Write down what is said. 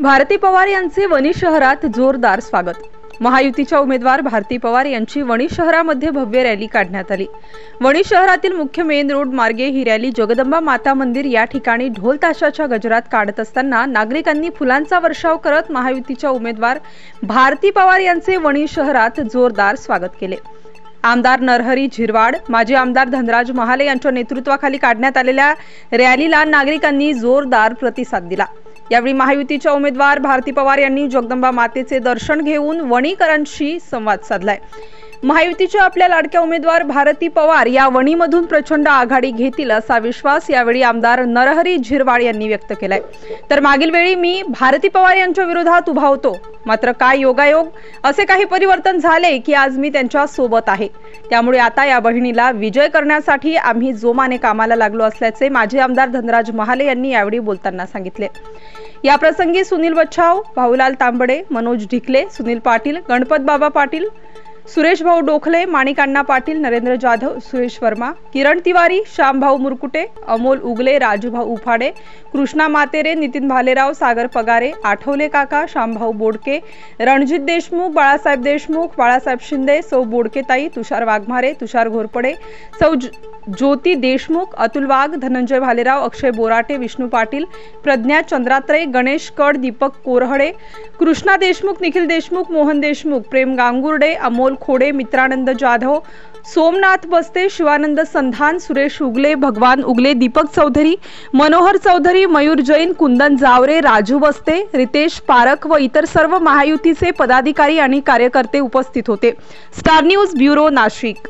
भारती पवार यांचे वणी शहरात जोरदार स्वागत। महायुतीच्या उमेदवार भारती पवार यांची वणी शहरामध्ये भव्य रॅली काढण्यात आली। वणी शहरातील मुख्य मेन रोड मार्गे ही रॅली जगदंबा माता मंदिर या ठिकाणी ढोल ताशाच्या गजरात काढत असताना नागरिकांनी फुलांचा वर्षाव करत महायुतीच्या उमेदवार भारती पवार यांचे वणी शहरात जोरदार स्वागत केले। आमदार नरहरी झिरवाड, माजी आमदार धनराज महाले यांच्या नेतृत्वाखाली काढण्यात आलेल्या रॅलीला नागरिकांनी जोरदार प्रतिसाद दिला। यावेळी महायुतीच्या उमेदवार भारती पवार यांनी जगदंबा मातेचे दर्शन घेऊन वणीकरांशी संवाद साधलाय। महायुतीच्या आपल्या लाडक्या उमेदवार भारती पवार या वणीमधून प्रचंड आघाडी घेतील असा विश्वास यावेळी आमदार नरहरी झिरवाड यांनी व्यक्त केलाय। तर मागील वेळी मी भारती पवार यांच्या विरोधात उभा होतो, मात्र काय योगायोग, असे काही परिवर्तन झाले की आज मी त्यांच्या सोबत आहे। त्यामुळे आता या बहिणीला विजय करण्यासाठी आम्ही जोमाने कामाला लागलो असल्याचे माजी आमदार धनराज महाले यांनी यावेळी बोलताना सांगितले। या प्रसंगी सुनील बच्छाव, भाऊलाल तांबडे, मनोज ढिकले, सुनील पाटील, गणपत बाबा पाटील, सुरेश भाऊ डोखले, माणिक अण्णा पाटील, नरेंद्र जाधव, सुरेश वर्मा, किरण तिवारी, श्यामभाऊ मुरकुटे, अमोल उगले, राजूभाऊ उफाडे, कृष्णा मातेरे, नितीन भालेराव, सागर पगारे, आठवले काका, श्यामभाऊ बोडके, रणजित देशमुख, बाळासाहेब देशमुख, बाळासाहेब शिंदे, सौ बोडकेताई, तुषार वाघमारे, तुषार घोरपडे, सौ ज्योती देशमुख, अतुल वाघ, धनंजय भालेराव, अक्षय बोराटे, विष्णू पाटील, प्रज्ञा चंद्रात्रे, गणेश कड, दीपक कोरहडे, कृष्णा देशमुख, निखिल देशमुख, मोहन देशमुख, प्रेम गांगुर्डे, अमोल खोडे, मित्रानंद जाधव, सोमनाथ बस्ते, शिवानंद संधान, सुरेश उगले, भगवान उगले, दीपक चौधरी, मनोहर चौधरी, मयूर जैन, कुंदन जावरे, राजू बस्ते, रितेश पारख व इतर सर्व महायुतीचे पदाधिकारी आणि कार्यकर्ते उपस्थित होते। Star news bureau, Nashik.